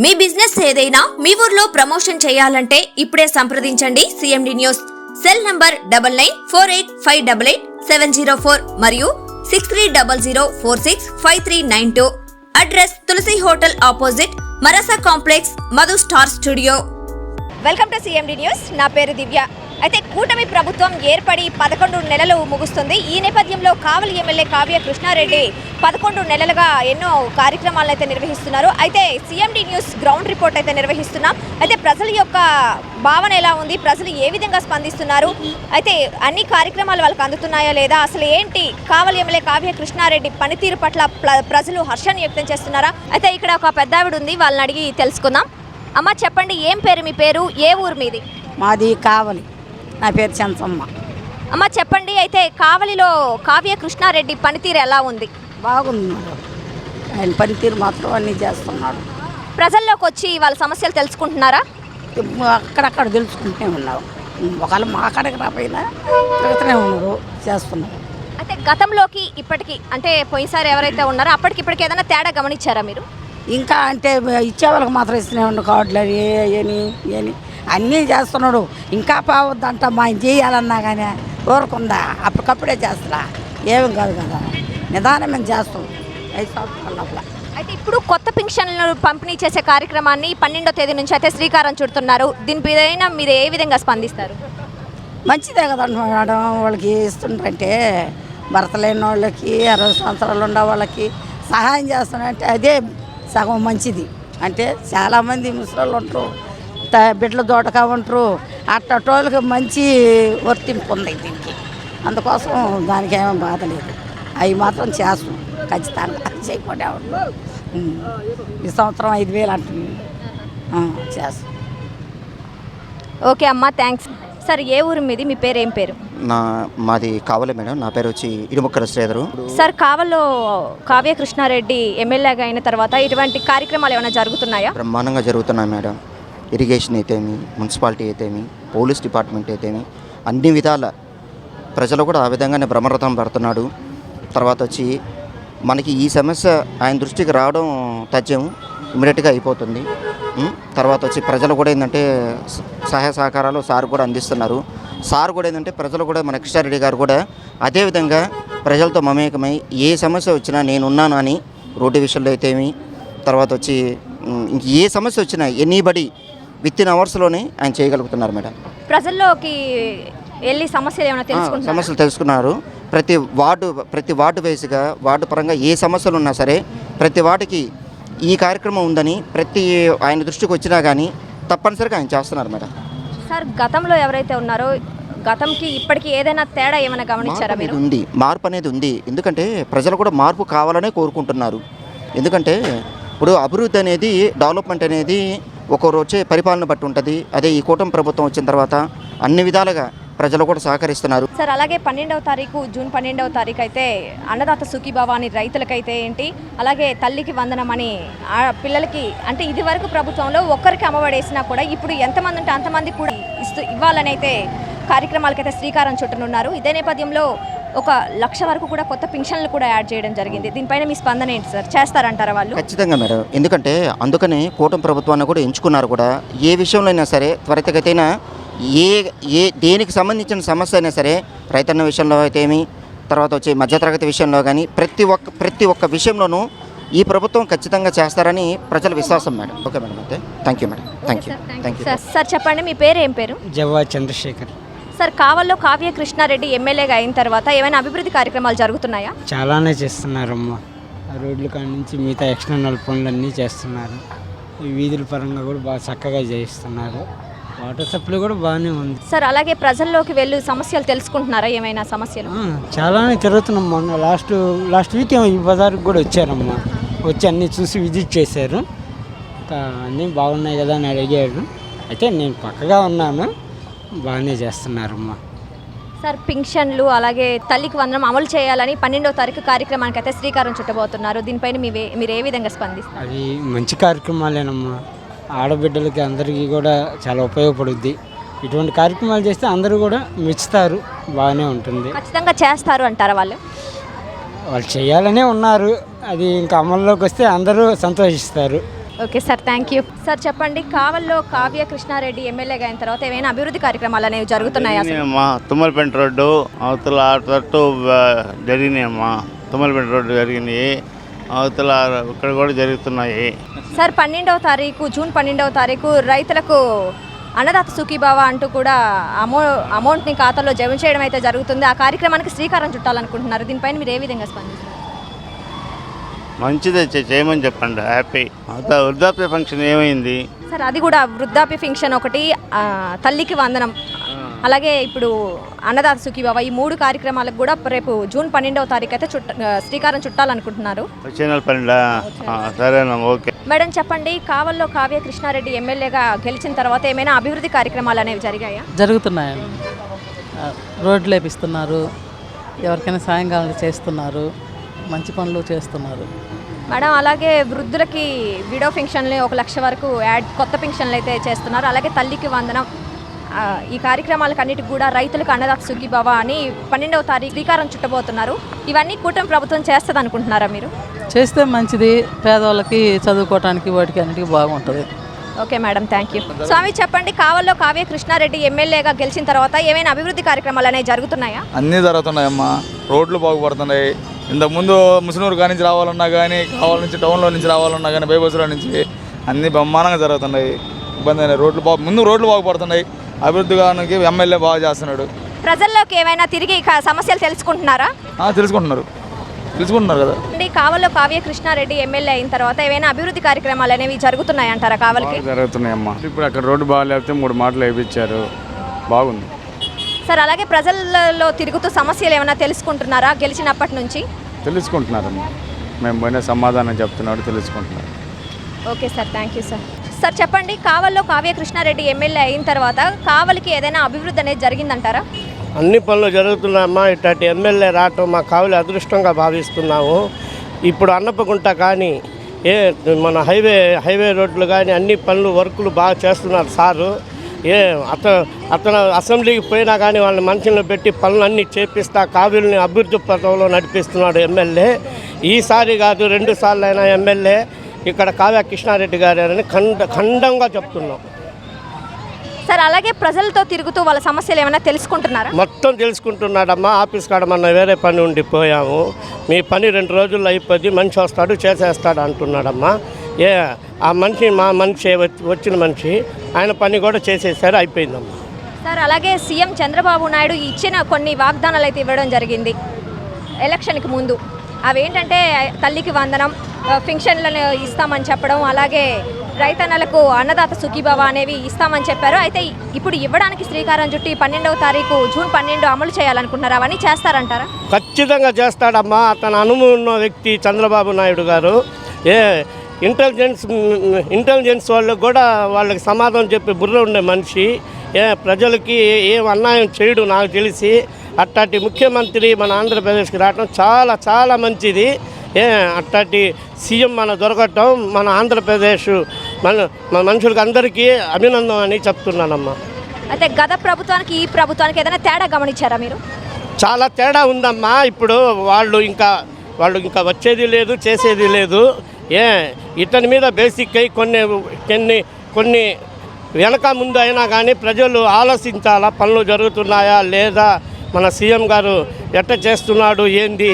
మీ business ఏదైనా మీ ఊర్లో promotion చేయాలంటే ఇప్పుడే సంప్రదించండి సిఎండి న్యూస్. సెల్ నంబర్ 9948588704 మరియు 6300465392. Address Tulasi hotel opposite Marasa complex, Madhu star studio. Welcome to CMD news. నా పేరు దివ్య. అయితే కూటమి ప్రభుత్వం ఏర్పడి 11 నెలలు ముగుస్తుంది. ఈ నేపథ్యంలో కావలి ఎమ్మెల్యే కావ్య కృష్ణారెడ్డి 11 నెలలుగా ఎన్నో కార్యక్రమాలను అయితే నిర్వహిస్తున్నారు. అయితే సిఎండి న్యూస్ గ్రౌండ్ రిపోర్ట్ అయితే నిర్వహిస్తున్నాం. అయితే ప్రజల యొక్క భావన ఎలా ఉంది, ప్రజలు ఏ విధంగా స్పందిస్తున్నారు, అయితే అన్ని కార్యక్రమాలు వాళ్ళకి అందుతున్నాయా లేదా, అసలు ఏంటి కావలి ఎమ్మెల్యే కావ్య కృష్ణారెడ్డి పనితీరు పట్ల ప్రజలు హర్షాన్ని వ్యక్తం చేస్తున్నారా? అయితే ఇక్కడ ఒక పెద్ద ఆవిడ ఉంది, వాళ్ళని అడిగి తెలుసుకుందాం. అమ్మ చెప్పండి, ఏం పేరు మీ పేరు, ఏ ఊరు మీది? మాది కావలి. నా పేరు చంచమ్మ. అమ్మ చెప్పండి, అయితే కావలిలో కావ్య కృష్ణారెడ్డి పనితీరు ఎలా ఉంది? బాగుంది. ఆయన పనితీరు మాత్రం అన్నీ చేస్తున్నాడు. ప్రజల్లోకి వచ్చి వాళ్ళ సమస్యలు తెలుసుకుంటున్నారా? అక్కడక్కడ తెలుసుకుంటూనే ఉన్నావు. ఒకవేళ మా అక్కడికి రాపోయినా తిరుగుతూనే ఉన్నారు, చేస్తున్నారు. అయితే గతంలోకి ఇప్పటికి, అంటే పోయినసారి ఎవరైతే ఉన్నారో అప్పటికి ఇప్పటికి ఏదైనా తేడా గమనించారా మీరు? ఇంకా అంటే ఇచ్చే వాళ్ళకి మాత్రం ఇస్తూనే ఉండు, కార్డులు అని ఏని అన్నీ చేస్తున్నాడు. ఇంకా పోవద్దంట మా ఆయన చేయాలన్నా కానీ ఊరకుందా, అప్పటికప్పుడే చేస్తా ఏమి కాదు కదా, నిదానం మేము చేస్తాం 5 సంవత్సరాల లోపల. అయితే ఇప్పుడు కొత్త పింఛన్లు పంపిణీ చేసే కార్యక్రమాన్ని 12వ తేదీ నుంచి అయితే శ్రీకారం చుడుతున్నారు. దీనిపైన మీరు ఏ విధంగా స్పందిస్తారు? మంచిదే కదా మేడం, వాళ్ళకి ఇస్తుంటారంటే భర్త లేని వాళ్ళకి 60 సంవత్సరాలు ఉండే వాళ్ళకి సహాయం చేస్తున్నారంటే అదే సగం మంచిది. అంటే చాలామంది ముసలి ఉంటారు, బిడ్డలు దోటగా ఉంటారు, అట్టోళ్ళకి మంచి వర్తింపు ఉంది దీనికి. అందుకోసం దానికి ఏమీ బాధ లేదు. అవి మాత్రం చేస్తాం ఖచ్చితంగా, చేయకుండా ఉంటాం. ఈ సంవత్సరం 5,000 అంటుంది, చేస్తాం. ఓకే అమ్మ, థ్యాంక్స్. సార్ ఏ ఊరు మీది, మీ పేరు ఏం పేరు? మాది కావలే మేడం. నా పేరు వచ్చి ఇడుముక్కల శ్రీధరు. సార్ కావల్లో కావ్య కృష్ణారెడ్డి ఎమ్మెల్యేగా అయిన తర్వాత ఇటువంటి కార్యక్రమాలు ఏమైనా జరుగుతున్నాయా? బ్రహ్మాండంగా జరుగుతున్నాయి మేడం. ఇరిగేషన్ అయితేమి, మున్సిపాలిటీ అయితేమి, పోలీస్ డిపార్ట్మెంట్ అయితేమి, అన్ని విధాల ప్రజలు కూడా ఆ విధంగానే బ్రహ్మరథం పడుతున్నాడు. తర్వాత వచ్చి మనకి ఈ సమస్య ఆయన దృష్టికి రావడం తథ్యం, ఇమీడియట్గా అయిపోతుంది. తర్వాత వచ్చి ప్రజలు కూడా ఏంటంటే సహాయ సహకారాలు సార్ కూడా అందిస్తున్నారు. సార్ కూడా ఏంటంటే ప్రజలు కూడా మన కృష్ణారెడ్డి గారు కూడా అదేవిధంగా ప్రజలతో మమేకమై ఏ సమస్య వచ్చినా నేనున్నాను అని, రోడ్డు విషయంలో అయితేమి, తర్వాత వచ్చి ఇంక ఏ సమస్య వచ్చినా ఎనీబడి వితిన్ అవర్స్లోనే ఆయన చేయగలుగుతున్నారు మేడం. ప్రజల్లోకి వెళ్ళి సమస్యలు ఏమైనా తెలుసుకుంటున్నారు? సమస్యలు తెలుసుకున్నారు. ప్రతి వార్డు వైజ్గా, వార్డు పరంగా ఏ సమస్యలు ఉన్నా సరే ప్రతి వార్డుకి ఈ కార్యక్రమం ఉందని ప్రతి ఆయన దృష్టికి వచ్చినా కానీ తప్పనిసరిగా ఆయన చేస్తున్నారు మేడం. సార్ గతంలో ఎవరైతే ఉన్నారో, గతంకి ఇప్పటికి ఏదైనా తేడా ఏమైనా గమనించారా మీరు? మార్పు అనేది ఉంది. ఎందుకంటే ప్రజలు కూడా మార్పు కావాలనే కోరుకుంటున్నారు. ఎందుకంటే ఇప్పుడు అభివృద్ధి అనేది, డెవలప్మెంట్ అనేది ఒకరు వచ్చే పరిపాలన బట్టి ఉంటుంది. అదే ఈ కూటమి ప్రభుత్వం వచ్చిన తర్వాత అన్ని విధాలుగా ప్రజలు కూడా సహకరిస్తున్నారు. సార్ అలాగే 12వ తారీఖు, జూన్ 12వ తారీఖు అయితే అన్నదాత సుఖీభావ అని రైతులకైతే ఏంటి, అలాగే తల్లికి వందనం అని పిల్లలకి, అంటే ఇది వరకు ప్రభుత్వంలో ఒక్కరికి అమ్మఒడేసినా కూడా ఇప్పుడు ఎంతమంది ఉంటే అంతమంది కూడా ఇవ్వాలని అయితే కార్యక్రమాలకైతే శ్రీకారం చుట్టనున్నారు. ఇదే నేపథ్యంలో 1,00,000 వరకు కూడా కొత్త పింఛన్లు కూడా యాడ్ చేయడం జరిగింది. దీనిపైన మీ స్పందన ఏంటి సార్? చేస్తారంటారా వాళ్ళు? ఖచ్చితంగా మేడం. ఎందుకంటే అందుకనే కూటమి ప్రభుత్వాన్ని కూడా ఎంచుకున్నారు. కూడా ఏ విషయంలో అయినా సరే త్వరితగతిన దేనికి సంబంధించిన సమస్య అయినా సరే, రైతన్న విషయంలో అయితే ఏమి, తర్వాత వచ్చే మధ్యతరగతి విషయంలో కానీ ప్రతి ఒక్క విషయంలోనూ ఈ ప్రభుత్వం ఖచ్చితంగా చేస్తారని ప్రజల విశ్వాసం మేడం. ఓకే మేడం, అయితే thank you madam. Thank you. Sir చెప్పండి, మీ పేరు ఏం పేరు? జవ్వా చంద్రశేఖర్. సార్ కావల్లో కావ్య కృష్ణారెడ్డి ఎమ్మెల్యేగా అయిన తర్వాత ఏమైనా అభివృద్ధి కార్యక్రమాలు జరుగుతున్నాయా? చాలానే చేస్తున్నారమ్మా. రోడ్ల కాడ నుంచి మిగతా ఎక్స్టర్నల్ పనులన్నీ చేస్తున్నారు. ఈ వీధుల పరంగా కూడా బాగా చక్కగా చేయిస్తున్నారు. వాటర్ సప్లై కూడా బాగానే ఉంది. సార్ అలాగే ప్రజల్లోకి వెళ్ళి సమస్యలు తెలుసుకుంటున్నారా? ఏమైనా సమస్యలు? చాలానే తిరుగుతున్నాం. మొన్న లాస్ట్ వీక్ ఏమో ఈ బజార్కి కూడా వచ్చారమ్మా. వచ్చి అన్నీ చూసి విజిట్ చేశారు. అన్నీ బాగున్నాయి కదా అని అడిగారు. అయితే నేను పక్కగా ఉన్నాను, బాగానే చేస్తున్నారమ్మా. సార్ పింఛన్లు అలాగే తల్లికి వందనం అమలు చేయాలని 12వ తారీఖు కార్యక్రమానికి అయితే శ్రీకారం చుట్టబోతున్నారు. దీనిపైన మీరు ఏ విధంగా స్పందిస్తారు? అది మంచి కార్యక్రమాలేనమ్మా. ఆడబిడ్డలకి అందరికీ కూడా చాలా ఉపయోగపడుద్ది. ఇటువంటి కార్యక్రమాలు చేస్తే అందరూ కూడా మెచ్చుతారు, బాగానే ఉంటుంది. ఖచ్చితంగా చేస్తారు అంటారా వాళ్ళు? వాళ్ళు చేయాలనే ఉన్నారు. అది ఇంకా అమల్లోకి వస్తే అందరూ సంతోషిస్తారు. Okay sir, thank you. Sir చెప్పండి, కావల్లో కావ్య కృష్ణారెడ్డి ఎమ్మెల్యేగా అయిన తర్వాత ఏమైనా అభివృద్ధి కార్యక్రమాలు అనేవి జరుగుతున్నాయా సార్? అమ్మా తుమ్మలపేంట రోడ్డు అవతల తట్టు జరిగినాయమ్మా. తుమ్మలపేంట రోడ్డు జరిగినాయి, అవతల ఇక్కడ కూడా జరుగుతున్నాయి. సార్ 12వ తారీఖు జూన్ 12వ తారీఖు రైతులకు అన్నదాత సుఖీభావ అంటూ కూడా అమౌంట్ని ఖాతాలో జమ చేయడం అయితే జరుగుతుంది. ఆ కార్యక్రమానికి శ్రీకారం చుట్టాలనుకుంటున్నారు. దీనిపైన మీరు ఏ విధంగా స్పందిస్తారు? మంచిదే, చేయమని చెప్పండి, హ్యాపీ. అంత వృద్ధాప్య ఫంక్షన్ ఏమైంది సార్? అది కూడా వృద్ధాప్య ఫంక్షన్ ఒకటి, తల్లికి వందనం, అలాగే ఇప్పుడు అన్నదాత సుఖీభావ, ఈ 3 కార్యక్రమాలకు కూడా రేపు జూన్ 12వ తారీఖు అయితే శ్రీకారం చుట్టాలనుకుంటున్నారు. వచ్చే నెల 12. సరేనా, ఓకే మేడం చెప్పండి, కావల్లో కావ్య కృష్ణారెడ్డి ఎమ్మెల్యేగా గెలిచిన తర్వాత ఏమైనా అభివృద్ధి కార్యక్రమాలు అనేవి జరిగాయా? జరుగుతున్నాయి. రోడ్లు వేపిస్తున్నారు, ఎవరికైనా సాయం కావాలని చేస్తున్నారు, మంచి పనులు చేస్తున్నారు మేడం. అలాగే వృద్ధులకి విడో పెన్షన్లు 1 లక్ష వరకు కొత్త పెన్షన్లు అయితే చేస్తున్నారు. అలాగే తల్లికి వందనం, ఈ కార్యక్రమాలకన్నిటికి కూడా రైతులకు అన్నదాత సుఖీభావ అని 12వ తారీఖు శ్రీకారం చుట్టబోతున్నారు. ఇవన్నీ కూటమి ప్రభుత్వం చేస్తుంది అనుకుంటున్నారా మీరు? చేస్తే మంచిది, పేదవాళ్ళకి చదువుకోవటానికి వాటికి అన్నిటికీ బాగుంటుంది. Okay madam, thank you. స్వామి చెప్పండి, కావల్లో కావ్య కృష్ణారెడ్డి ఎమ్మెల్యేగా గెలిచిన తర్వాత ఏమైనా అభివృద్ధి కార్యక్రమాలు అనేవి జరుగుతున్నాయా? అన్నీ జరుగుతున్నాయమ్మా. రోడ్లు బాగుపడుతున్నాయి. ఇంతకుముందు ముసునూరు కాడి నుంచి రావాలన్నా కానీ, కావాల నుంచి టౌన్లో నుంచి రావాలన్నా కానీ, బైబస్లో నుంచి అన్నీ బ్రహ్మాండంగా జరుగుతున్నాయి. ఇబ్బంది అయినాయి. ముందు రోడ్లు బాగుపడుతున్నాయి. అభివృద్ధిగానికి ఎమ్మెల్యే బాగా చేస్తున్నాడు. ప్రజల్లోకి ఏమైనా తిరిగి సమస్యలు తెలుసుకుంటున్నారా? తెలుసుకుంటున్నారు కదా. కావల్లో కావ్య కృష్ణారెడ్డి ఎమ్మెల్యే అయిన తర్వాత ఏమైనా అభివృద్ధి కార్యక్రమాలు అనేవి జరుగుతున్నాయి అంటారా కావలికి? జరుగుతున్నాయమ్మా. ఇప్పుడు అక్కడ రోడ్డు బాగాలేకపోతే 3 మాటలు వేయించారు, బాగుంది సార్. అలాగే ప్రజల్లో తిరుగుతూ సమస్యలు ఏమైనా తెలుసుకుంటున్నారా గెలిచినప్పటి నుంచి? తెలుసుకుంటున్నారమ్మా. మేము పోయిన సమాధానం చెప్తున్నాడు, తెలుసుకుంటున్నారు. Okay sir, thank you sir. Sir చెప్పండి, కావల్లో కావ్య కృష్ణారెడ్డి ఎమ్మెల్యే అయిన తర్వాత కావలికి ఏదైనా అభివృద్ధి అనేది జరిగిందంటారా? అన్ని పనులు జరుగుతున్నాయమ్మా. ఇట్లాంటి ఎమ్మెల్యే రావటం మా కావలి అదృష్టంగా భావిస్తున్నాము. ఇప్పుడు అన్నపగుంట కానీ మన హైవే రోడ్లు కానీ అన్ని పనులు వర్కులు బాగా చేస్తున్నారు సారు. అతను అసెంబ్లీకి పోయినా కానీ వాళ్ళని మనుషులను పెట్టి పనులన్నీ చేపిస్తా కావిలిని అభివృద్ధి పథంలో నడిపిస్తున్నాడు ఎమ్మెల్యే. ఈసారి కాదు 2 సార్లు అయినా ఎమ్మెల్యే ఇక్కడ కావ్య కృష్ణారెడ్డి గారని ఖండంగా చెప్తున్నాం సార్. అలాగే ప్రజలతో తిరుగుతూ వాళ్ళ సమస్యలు ఏమైనా తెలుసుకుంటున్నారా? మొత్తం తెలుసుకుంటున్నాడమ్మా. ఆఫీస్ కాడ మన వేరే పని ఉండిపోయాము, మీ పని 2 రోజుల్లో అయిపోద్ది, మనిషి వస్తాడు చేసేస్తాడు అంటున్నాడమ్మా. ఆ మనిషి మా మనిషి వచ్చిన మనిషి ఆయన పని కూడా చేసేసారు, అయిపోయిందమ్మా. సార్ అలాగే సీఎం చంద్రబాబు నాయుడు ఇచ్చిన కొన్ని వాగ్దానాలు అయితే ఇవ్వడం జరిగింది ఎలక్షన్కి ముందు. అవేంటంటే తల్లికి వందనం, పెన్షన్లను ఇస్తామని చెప్పడం, అలాగే రైతన్నలకు అన్నదాత సుఖీభావ అనేవి ఇస్తామని చెప్పారు. అయితే ఇప్పుడు ఇవ్వడానికి శ్రీకారం చుట్టి 12వ తారీఖు జూన్ 12 అమలు చేయాలనుకుంటున్నారు. అవన్నీ చేస్తారంటారా? ఖచ్చితంగా అతను అనుభవం ఉన్న వ్యక్తి చంద్రబాబు నాయుడు గారు. ఇంటెలిజెన్స్ వాళ్ళకు కూడా వాళ్ళకి సమాధానం చెప్పి బుర్ర ఉండే మనిషి. ప్రజలకి ఏం అన్యాయం చేయడు నాకు తెలిసి. అట్లాంటి ముఖ్యమంత్రి మన ఆంధ్రప్రదేశ్కి రావడం చాలా చాలా మంచిది. అట్లాంటి సీఎం మన దొరకటం మన ఆంధ్రప్రదేశ్ మన మనుషులకి అందరికీ అభినందన అని చెప్తున్నానమ్మా. అయితే గత ప్రభుత్వానికి ఈ ప్రభుత్వానికి ఏదైనా తేడా గమనించారా మీరు? చాలా తేడా ఉందమ్మా. ఇప్పుడు వాళ్ళు ఇంకా వచ్చేది లేదు, చేసేది లేదు. ఇతని మీద బేసిక్ అయి కొన్ని వెనక ముందు అయినా కానీ ప్రజలు ఆలోచించాలా, పనులు జరుగుతున్నాయా లేదా, మన సీఎం గారు ఎట్ట చేస్తున్నాడు ఏంది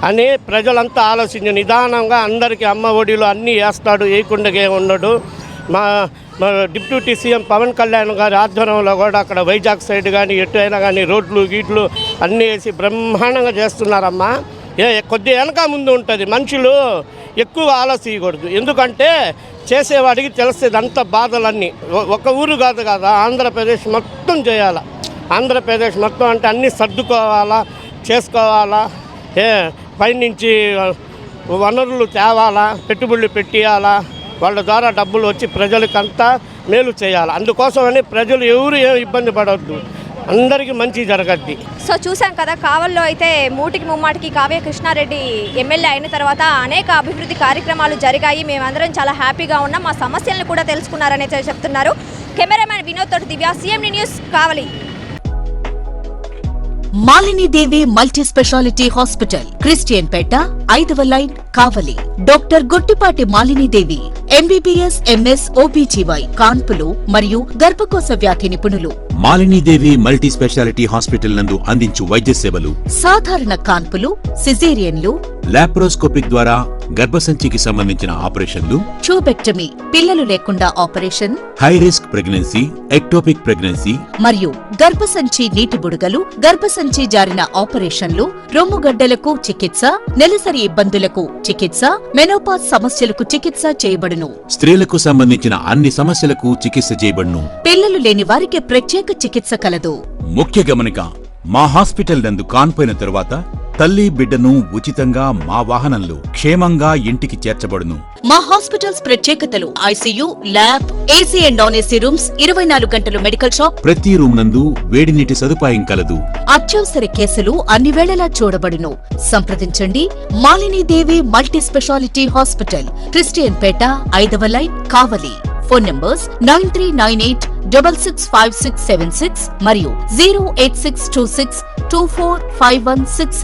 అని ప్రజలంతా ఆలోచించి నిదానంగా అందరికీ అమ్మ ఒడిలో అన్నీ వేస్తాడు, వేయకుండా ఉండడు. మా డిప్యూటీ సీఎం పవన్ కళ్యాణ్ గారి ఆధ్వర్యంలో కూడా అక్కడ వైజాగ్ సైడ్ కానీ ఎటు అయినా కానీ రోడ్లు గీట్లు అన్నీ వేసి బ్రహ్మాండంగా చేస్తున్నారమ్మా. కొద్దిగా వెనక ముందు ఉంటుంది, మనుషులు ఎక్కువ ఆలోచించకూడదు. ఎందుకంటే చేసేవాడికి తెలుస్తుంది అంత బాధలన్నీ. ఒక ఊరు కాదు కదా, ఆంధ్రప్రదేశ్ మొత్తం చేయాలా. ఆంధ్రప్రదేశ్ మొత్తం అంటే అన్నీ సర్దుకోవాలా, చేసుకోవాలా. పైనుంచి వనరులు తేవాలా, పెట్టుబడులు పెట్టియాలా, వాళ్ళ ద్వారా డబ్బులు వచ్చి ప్రజలకంతా మేలు చేయాలి. అందుకోసమని ప్రజలు ఎవరు ఏం ఇబ్బంది పడవద్దు, అందరికీ మంచి జరగద్ది. సో చూసాం కదా, కావల్లో అయితే మూటికి ముమ్మాటికి కావ్య కృష్ణారెడ్డి ఎమ్మెల్యే అయిన తర్వాత అనేక అభివృద్ధి కార్యక్రమాలు జరిగాయి. మేమందరం చాలా హ్యాపీగా ఉన్నాం, మా సమస్యలను కూడా తెలుసుకున్నారని చెప్తున్నారు. కెమెరామ్యాన్ వినోద్ తోటి Divya, CMD news, Kavali. Malinidevi multi speciality hospital, Christian Peta, 5వ line, Kavali. Doctor Gottipati Malinidevi, MBBS, MS, OBGY, కాన్పులు మరియు గర్భకోశ వ్యాధి నిపుణులు. మాలినీదేవి మల్టీ స్పెషాలిటీ హాస్పిటల్ నందు అందించు వైద్య సేవలు: సాధారణ కాన్పులు, సిజేరియన్లు, లాప్రోస్కోపిక్ ద్వారా గర్భసంచికి సంబంధించిన ఆపరేషన్లు, ట్యూబెక్టమీ, పిల్లలు లేకుండా operation, high risk pregnancy, ectopic pregnancy మరియు గర్భసంచి నీటి బుడగలు, గర్భసంచి జారిన ఆపరేషన్లు, రొమ్ముగడ్డలకు చికిత్స, నెలసరి ఇబ్బందులకు చికిత్స, మెనోపాజ్ సమస్యలకు చికిత్స చేయబడును. స్త్రీలకు సంబంధించిన అన్ని సమస్యలకు చికిత్స చేయబడును. పిల్లలు లేని వారికి ప్రత్యేక చికిత్స కలదు. ముఖ్య గమనిక: మా హాస్పిటల్ నందు కాన్పోయిన తరువాత తల్లి బిడ్డను ఉచితంగా మా వాహనంలో క్షేమంగా ఇంటికి చేర్చబడును. మా హాస్పిటల్స్ ప్రత్యేకతలు: ICU, lab, AC and non AC rooms, 24 గంటలు మెడికల్ షాప్, ప్రతి రూమ్ నందు వేడి నీటి సదుపాయం కలదు. అత్యవసర కేసులు అన్ని వేళలా చూడబడును. సంప్రదించండి. Malinidevi multi speciality hospital, Christian Peta, 5వ లైన్, కావలి. ఫోన్ నంబర్స్ 9398665676 మరియు 08626245166.